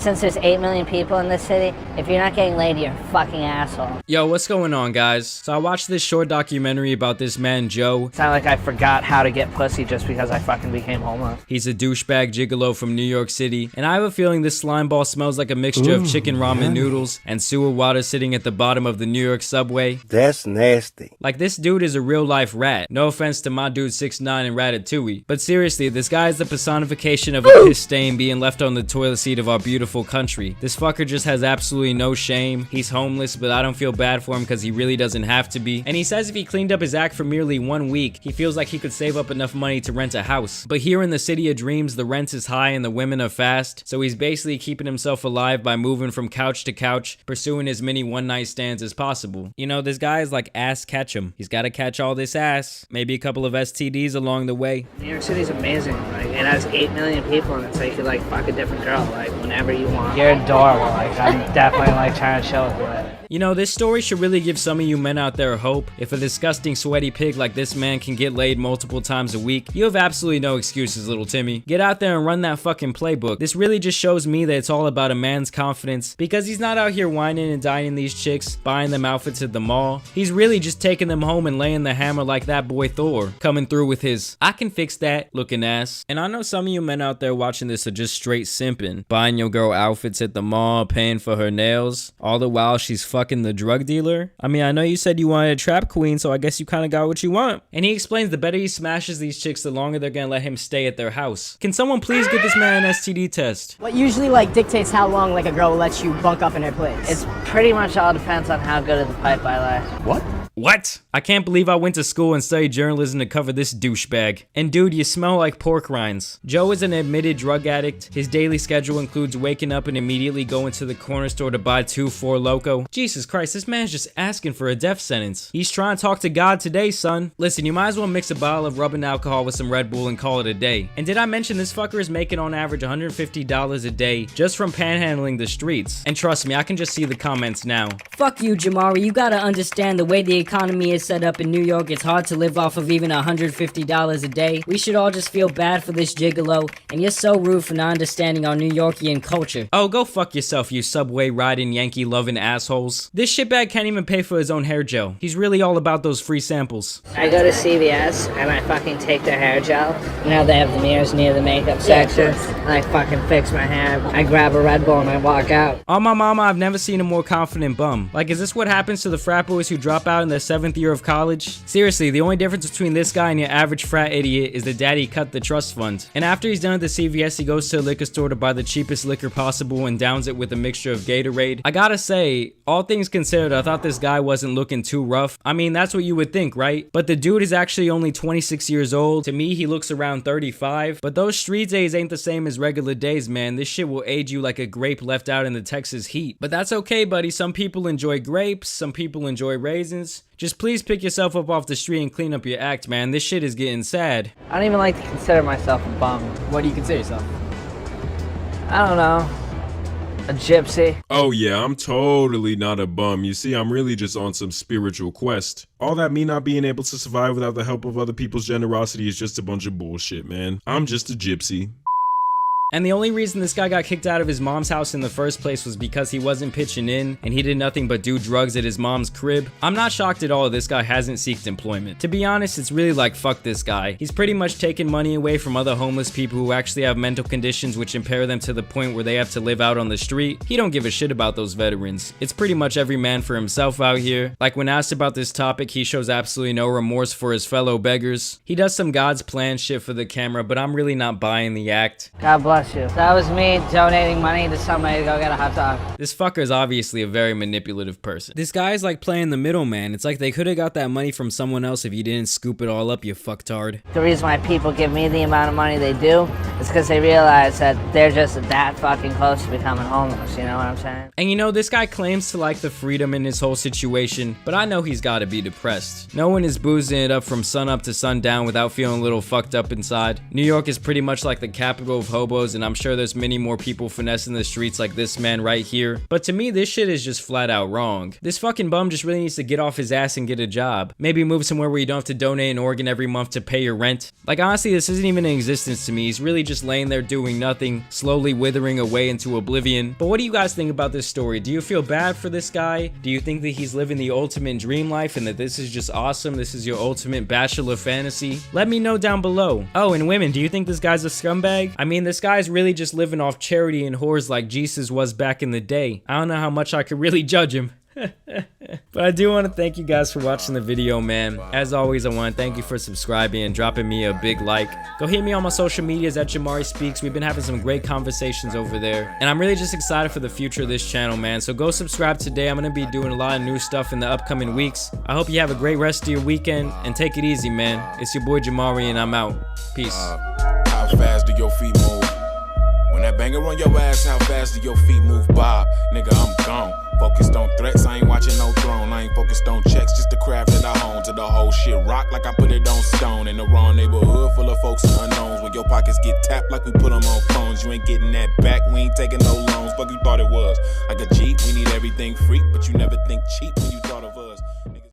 since there's 8 million people in this city, if you're not getting laid, you're a fucking asshole. Yo, what's going on, guys? So I watched this short documentary about this man, Joe. It's not like I forgot how to get pussy just because I fucking became homeless. He's a douchebag gigolo from New York City, and I have a feeling this slime ball smells like a mixture of chicken ramen noodles and sewer water sitting at the bottom of the New York subway. That's nasty. Like, this dude is a real-life rat. No offense to my dude 6ix9ine and Ratatouille, but seriously, this guy is the personification of a piss stain being left on the toilet seat of our beautiful country. This fucker just has absolutely no shame. He's homeless, but I don't feel bad for him because he really doesn't have to be. And he says if he cleaned up his act for merely 1 week, he feels like he could save up enough money to rent a house. But here in the city of dreams, the rent is high and the women are fast, so he's basically keeping himself alive by moving from couch to couch, pursuing as many one-night stands as possible. You know, this guy is like ass catch him. He's got to catch all this ass, maybe a couple of STDs along the way. New York City's amazing. Like, it has 8 million people, and it's like you could like fuck a different girl like whenever you want. You're adorable. Like, I'm definitely like trying to chill with you. You know, this story should really give some of you men out there hope. If a disgusting sweaty pig like this man can get laid multiple times a week, you have absolutely no excuses, little Timmy. Get out there and run that fucking playbook. This really just shows me that it's all about a man's confidence, because he's not out here whining and dining these chicks, buying them outfits at the mall. He's really just taking them home and laying the hammer like that boy Thor, coming through with his "I can fix that" looking ass. And I know some of you men out there watching this are just straight simping, buying your girl outfits at the mall, paying for her nails, all the while she's fucking the drug dealer. I mean, I know you said you wanted a trap queen, so I guess you kind of got what you want. And he explains the better he smashes these chicks, the longer they're gonna let him stay at their house. Can someone please get this man an STD test? What usually like dictates how long like a girl will let you bunk up in her place? It's pretty much all depends on how good of the pipe I lay. What? I can't believe I went to school and studied journalism to cover this douchebag. And dude, you smell like pork rinds. Joe is an admitted drug addict. His daily schedule includes waking up and immediately going to the corner store to buy 2 4 Loko. Jesus Christ, this man's just asking for a death sentence. He's trying to talk to God today, son. Listen, you might as well mix a bottle of rubbing alcohol with some Red Bull and call it a day. And did I mention this fucker is making on average $150 a day just from panhandling the streets? And trust me, I can just see the comments now. Fuck you, Jamari. You gotta understand the way the economy is set up in New York. It's hard to live off of even $150 a day. We should all just feel bad for this gigolo, and you're so rude for not understanding our New Yorkian culture. Oh, go fuck yourself, you subway riding Yankee loving assholes. This shitbag can't even pay for his own hair gel. He's really all about those free samples. I go to CVS and I fucking take their hair gel. You know, they have the mirrors near the makeup section. And I fucking fix my hair. I grab a Red Bull and I walk out. On my mama, I've never seen a more confident bum. Like, is this what happens to the frat boys who drop out in their 7th year of college? Seriously, the only difference between this guy and your average frat idiot is that daddy cut the trust fund. And after he's done at the CVS, he goes to a liquor store to buy the cheapest liquor possible and downs it with a mixture of Gatorade. I gotta say, all things considered, I thought this guy wasn't looking too rough. I mean, that's what you would think, right? But the dude is actually only 26 years old. To me, he looks around 35. But those street days ain't the same as regular days, man. This shit will age you like a grape left out in the Texas heat. But that's okay, buddy. Some people enjoy grapes, some people enjoy raisins. Just please pick yourself up off the street and clean up your act, man. This shit is getting sad. I don't even like to consider myself a bum. What do you consider yourself? I don't know. A gypsy. Oh yeah, I'm totally not a bum. You see, I'm really just on some spiritual quest. All that me not being able to survive without the help of other people's generosity is just a bunch of bullshit, man. I'm just a gypsy. And the only reason this guy got kicked out of his mom's house in the first place was because he wasn't pitching in and he did nothing but do drugs at his mom's crib. I'm not shocked at all this guy hasn't sought employment. To be honest, it's really like fuck this guy. He's pretty much taking money away from other homeless people who actually have mental conditions which impair them to the point where they have to live out on the street. He don't give a shit about those veterans. It's pretty much every man for himself out here. Like when asked about this topic, he shows absolutely no remorse for his fellow beggars. He does some God's plan shit for the camera, but I'm really not buying the act. God bless you. That was me donating money to somebody to go get a hot dog. This fucker is obviously a very manipulative person. This guy is like playing the middleman. It's like they could have got that money from someone else if you didn't scoop it all up, you fucktard. The reason why people give me the amount of money they do is because they realize that they're just that fucking close to becoming homeless, you know what I'm saying? And you know, this guy claims to like the freedom in his whole situation, but I know he's gotta be depressed. No one is boozing it up from sun up to sundown without feeling a little fucked up inside. New York is pretty much like the capital of hobos videos, and I'm sure there's many more people finessing the streets like this man right here. But to me, this shit is just flat out wrong. This fucking bum just really needs to get off his ass and get a job. Maybe move somewhere where you don't have to donate an organ every month to pay your rent. Like, honestly, this isn't even in existence to me. He's really just laying there doing nothing, slowly withering away into oblivion. But what do you guys think about this story? Do you feel bad for this guy? Do you think that he's living the ultimate dream life and that this is just awesome? This is your ultimate bachelor fantasy? Let me know down below. Oh, and women, do you think this guy's a scumbag? I mean, this guy's really just living off charity and whores like Jesus was back in the day. I don't know how much I could really judge him. But I do want to thank you guys for watching the video, man. As always, I want to thank you for subscribing and dropping me a big like. Go hit me on my social medias at JAMARI Speaks. We've been having some great conversations over there, and I'm really just excited for the future of this channel, man. So go subscribe today. I'm gonna be doing a lot of new stuff in the upcoming weeks. I hope you have a great rest of your weekend, and take it easy, man. It's your boy JAMARI, and I'm out. Peace. How fast do your feet move? When that banger on your ass, how fast do your feet move, Bob? Nigga, I'm gone. Focused on threats, I ain't watching no throne. I ain't focused on checks, just the craft that I own. To the whole shit rock like I put it on stone. In the wrong neighborhood full of folks and unknowns. When your pockets get tapped like we put them on phones. You ain't getting that back, we ain't taking no loans. Fuck you thought it was like a Jeep, we need everything free. But you never think cheap when you